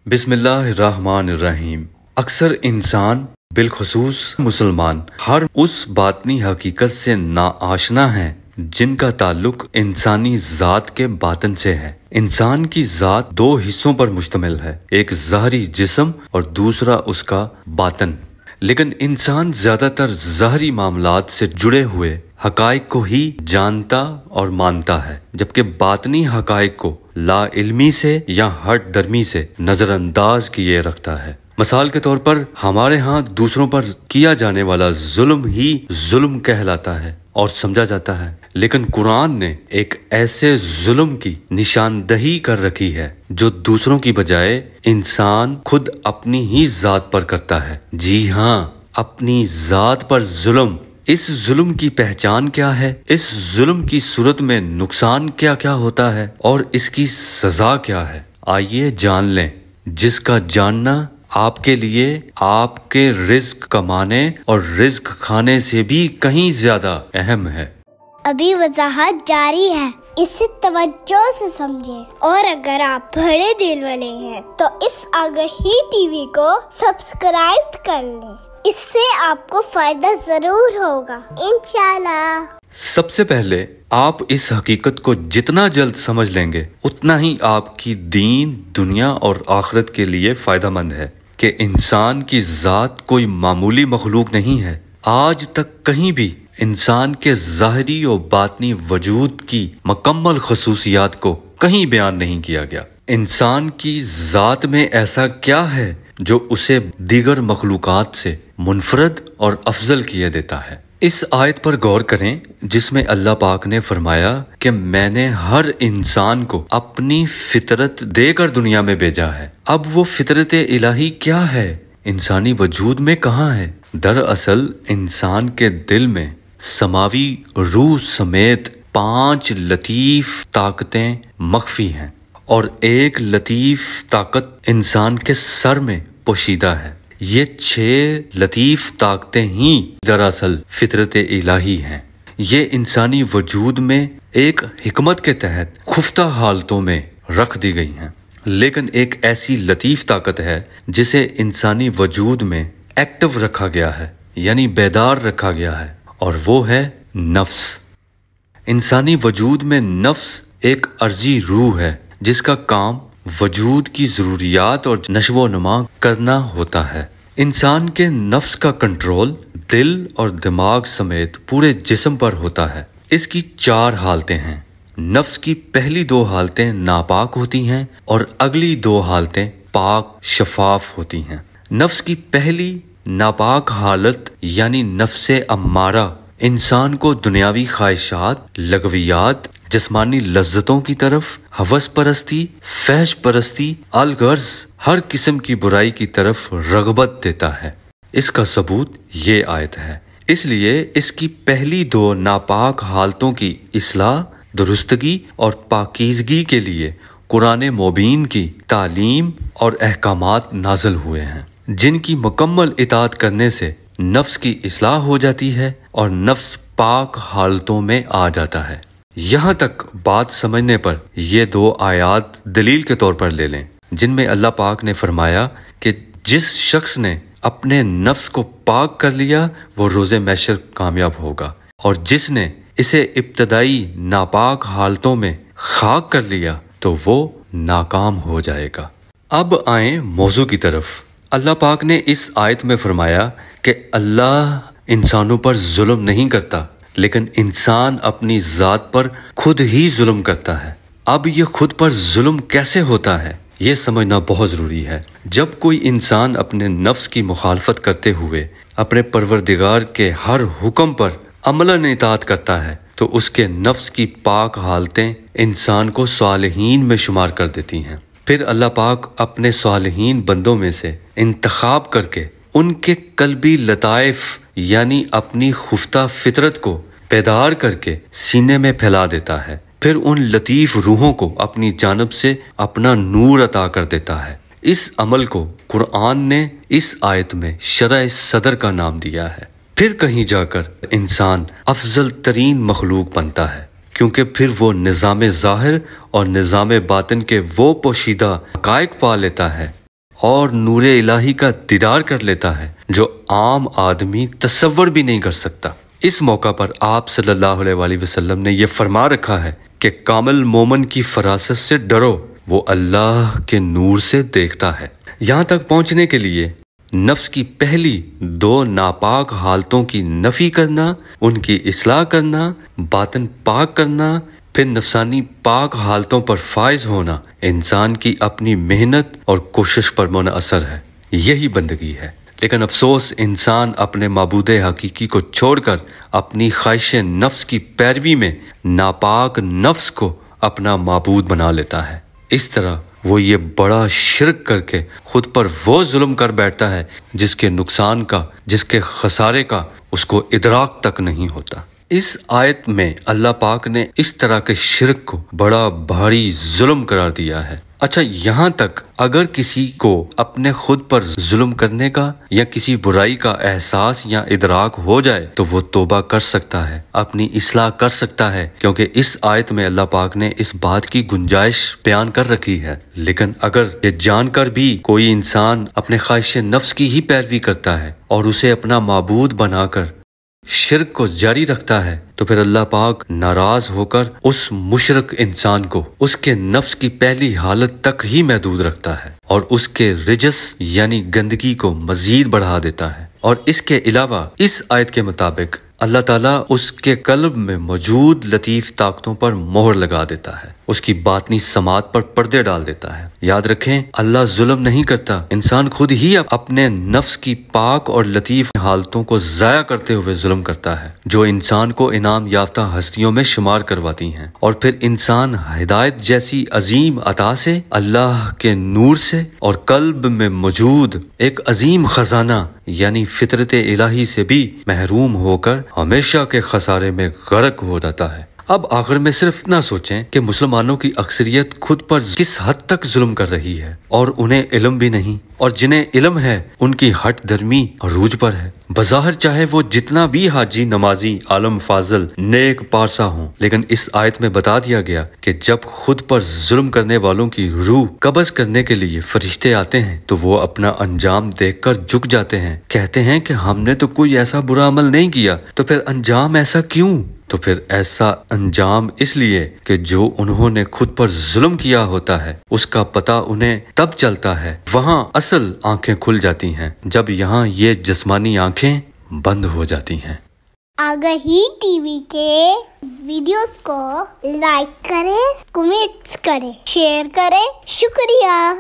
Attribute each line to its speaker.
Speaker 1: بسم اللہ الرحمن الرحیم۔ اکثر انسان بالخصوص مسلمان ہر اس باطنی حقیقت سے ناآشنا ہیں جن کا تعلق انسانی ذات کے باطن سے ہے۔ انسان کی ذات دو حصوں پر مشتمل ہے، ایک ظاہری جسم اور دوسرا اس کا باطن۔ لیکن انسان زیادہ تر ظاہری معاملات سے جڑے ہوئے حقائق کو ہی جانتا اور مانتا ہے، جبکہ باطنی حقائق کو لا علمی سے یا ہٹ درمی سے نظر انداز کیے رکھتا ہے۔ مثال کے طور پر ہمارے ہاں دوسروں پر کیا جانے والا ظلم ہی ظلم کہلاتا ہے اور سمجھا جاتا ہے، لیکن قرآن نے ایک ایسے ظلم کی نشاندہی کر رکھی ہے جو دوسروں کی بجائے انسان خود اپنی ہی ذات پر کرتا ہے۔ جی ہاں، اپنی ذات پر ظلم۔ اس ظلم کی پہچان کیا ہے؟ اس ظلم کی صورت میں نقصان کیا کیا ہوتا ہے اور اس کی سزا کیا ہے؟ آئیے جان لیں، جس کا جاننا آپ کے لیے آپ کے رزق کمانے اور رزق کھانے سے بھی کہیں زیادہ اہم ہے۔
Speaker 2: ابھی وضاحت جاری ہے، اسے توجہ سے سمجھیں، اور اگر آپ بڑے دل والے ہیں تو اس آگہی ٹی وی کو سبسکرائب کر لیں، اس سے آپ کو فائدہ ضرور ہوگا انشاءاللہ۔
Speaker 1: سب سے پہلے آپ اس حقیقت کو جتنا جلد سمجھ لیں گے اتنا ہی آپ کی دین، دنیا اور آخرت کے لیے فائدہ مند ہے کہ انسان کی ذات کوئی معمولی مخلوق نہیں ہے۔ آج تک کہیں بھی انسان کے ظاہری اور باطنی وجود کی مکمل خصوصیات کو کہیں بیان نہیں کیا گیا۔ انسان کی ذات میں ایسا کیا ہے جو اسے دیگر مخلوقات سے منفرد اور افضل کیے دیتا ہے؟ اس آیت پر غور کریں جس میں اللہ پاک نے فرمایا کہ میں نے ہر انسان کو اپنی فطرت دے کر دنیا میں بھیجا ہے۔ اب وہ فطرت الہی کیا ہے؟ انسانی وجود میں کہاں ہے؟ دراصل انسان کے دل میں سماوی روح سمیت 5 لطیف طاقتیں مخفی ہیں، اور ایک لطیف طاقت انسان کے سر میں پوشیدہ ہے۔ یہ 6 لطیف طاقتیں ہی دراصل فطرت الہی ہیں۔ یہ انسانی وجود میں ایک حکمت کے تحت خفتہ حالتوں میں رکھ دی گئی ہیں، لیکن ایک ایسی لطیف طاقت ہے جسے انسانی وجود میں ایکٹیو رکھا گیا ہے، یعنی بیدار رکھا گیا ہے، اور وہ ہے نفس۔ انسانی وجود میں نفس ایک عرضی روح ہے جس کا کام وجود کی ضروریات اور نشو و نما کرنا ہوتا ہے۔ انسان کے نفس کا کنٹرول دل اور دماغ سمیت پورے جسم پر ہوتا ہے۔ اس کی 4 حالتیں ہیں۔ نفس کی پہلی 2 حالتیں ناپاک ہوتی ہیں اور اگلی 2 حالتیں پاک شفاف ہوتی ہیں۔ نفس کی پہلی ناپاک حالت یعنی نفس امارہ انسان کو دنیاوی خواہشات، لغویات، جسمانی لذتوں کی طرف، ہوس پرستی، فحش پرستی، الغرض ہر قسم کی برائی کی طرف رغبت دیتا ہے۔ اس کا ثبوت یہ آیت ہے۔ اس لیے اس کی پہلی 2 ناپاک حالتوں کی اصلاح، درستگی اور پاکیزگی کے لیے قرآن مبین کی تعلیم اور احکامات نازل ہوئے ہیں، جن کی مکمل اطاعت کرنے سے نفس کی اصلاح ہو جاتی ہے اور نفس پاک حالتوں میں آ جاتا ہے۔ یہاں تک بات سمجھنے پر یہ 2 آیات دلیل کے طور پر لے لیں، جن میں اللہ پاک نے فرمایا کہ جس شخص نے اپنے نفس کو پاک کر لیا وہ روز محشر کامیاب ہوگا، اور جس نے اسے ابتدائی ناپاک حالتوں میں خاک کر لیا تو وہ ناکام ہو جائے گا۔ اب آئیں موضوع کی طرف۔ اللہ پاک نے اس آیت میں فرمایا کہ اللہ انسانوں پر ظلم نہیں کرتا، لیکن انسان اپنی ذات پر خود ہی ظلم کرتا ہے۔ اب یہ خود پر ظلم کیسے ہوتا ہے یہ سمجھنا بہت ضروری ہے۔ جب کوئی انسان اپنے نفس کی مخالفت کرتے ہوئے اپنے پروردگار کے ہر حکم پر عملاً اطاعت کرتا ہے تو اس کے نفس کی پاک حالتیں انسان کو صالحین میں شمار کر دیتی ہیں۔ پھر اللہ پاک اپنے صالحین بندوں میں سے انتخاب کر کے ان کے قلبی لطائف یعنی اپنی خفتہ فطرت کو بیدار کر کے سینے میں پھیلا دیتا ہے، پھر ان لطیف روحوں کو اپنی جانب سے اپنا نور عطا کر دیتا ہے۔ اس عمل کو قرآن نے اس آیت میں شرع صدر کا نام دیا ہے۔ پھر کہیں جا کر انسان افضل ترین مخلوق بنتا ہے، کیونکہ پھر وہ نظام ظاہر اور نظام باطن کے وہ پوشیدہ حقائق پا لیتا ہے اور نور الہی کا دیدار کر لیتا ہے جو عام آدمی تصور بھی نہیں کر سکتا۔ اس موقع پر آپ صلی اللہ علیہ وآلہ وسلم نے یہ فرما رکھا ہے کہ کامل مومن کی فراست سے ڈرو، وہ اللہ کے نور سے دیکھتا ہے۔ یہاں تک پہنچنے کے لیے نفس کی پہلی 2 ناپاک حالتوں کی نفی کرنا، ان کی اصلاح کرنا، باطن پاک کرنا، پھر نفسانی پاک حالتوں پر فائز ہونا انسان کی اپنی محنت اور کوشش پر منحصر ہے۔ یہی بندگی ہے۔ لیکن افسوس، انسان اپنے معبود حقیقی کو چھوڑ کر اپنی خواہش نفس کی پیروی میں ناپاک نفس کو اپنا معبود بنا لیتا ہے۔ اس طرح وہ یہ بڑا شرک کر کے خود پر وہ ظلم کر بیٹھتا ہے جس کے نقصان کا، جس کے خسارے کا اس کو ادراک تک نہیں ہوتا۔ اس آیت میں اللہ پاک نے اس طرح کے شرک کو بڑا بھاری ظلم قرار دیا ہے۔ اچھا، یہاں تک اگر کسی کو اپنے خود پر ظلم کرنے کا یا کسی برائی کا احساس یا ادراک ہو جائے تو وہ توبہ کر سکتا ہے، اپنی اصلاح کر سکتا ہے، کیونکہ اس آیت میں اللہ پاک نے اس بات کی گنجائش بیان کر رکھی ہے۔ لیکن اگر یہ جان کر بھی کوئی انسان اپنے خواہش نفس کی ہی پیروی کرتا ہے اور اسے اپنا معبود بنا کر شرک کو جاری رکھتا ہے تو پھر اللہ پاک ناراض ہو کر اس مشرک انسان کو اس کے نفس کی پہلی حالت تک ہی محدود رکھتا ہے اور اس کے رجس یعنی گندگی کو مزید بڑھا دیتا ہے۔ اور اس کے علاوہ اس آیت کے مطابق اللہ تعالیٰ اس کے قلب میں موجود لطیف طاقتوں پر مہر لگا دیتا ہے، اس کی باطنی سماعت پر پردے ڈال دیتا ہے۔ یاد رکھیں، اللہ ظلم نہیں کرتا، انسان خود ہی اپنے نفس کی پاک اور لطیف حالتوں کو ضائع کرتے ہوئے ظلم کرتا ہے، جو انسان کو انعام یافتہ ہستیوں میں شمار کرواتی ہیں، اور پھر انسان ہدایت جیسی عظیم عطا سے، اللہ کے نور سے اور قلب میں موجود ایک عظیم خزانہ یعنی فطرت الہی سے بھی محروم ہو کر ہمیشہ کے خسارے میں غرق ہو جاتا ہے۔ اب آخر میں صرف اتنا سوچیں کہ مسلمانوں کی اکثریت خود پر کس حد تک ظلم کر رہی ہے، اور انہیں علم بھی نہیں، اور جنہیں علم ہے ان کی ہٹ درمی عروج پر ہے۔ بظاہر چاہے وہ جتنا بھی حاجی، نمازی، عالم فاضل، نیک پارسا ہوں، لیکن اس آیت میں بتا دیا گیا کہ جب خود پر ظلم کرنے والوں کی روح قبض کرنے کے لیے فرشتے آتے ہیں تو وہ اپنا انجام دیکھ کر جھک جاتے ہیں، کہتے ہیں کہ ہم نے تو کوئی ایسا برا عمل نہیں کیا، تو پھر انجام ایسا کیوں؟ تو پھر ایسا انجام اس لیے کہ جو انہوں نے خود پر ظلم کیا ہوتا ہے اس کا پتہ انہیں تب چلتا ہے، وہاں اصل آنکھیں کھل جاتی ہیں جب یہاں یہ جسمانی آنکھیں بند ہو جاتی ہیں۔
Speaker 2: آگہی ٹی وی کے ویڈیوز کو لائک کریں، کمنٹس کریں، شیئر کریں۔ شکریہ۔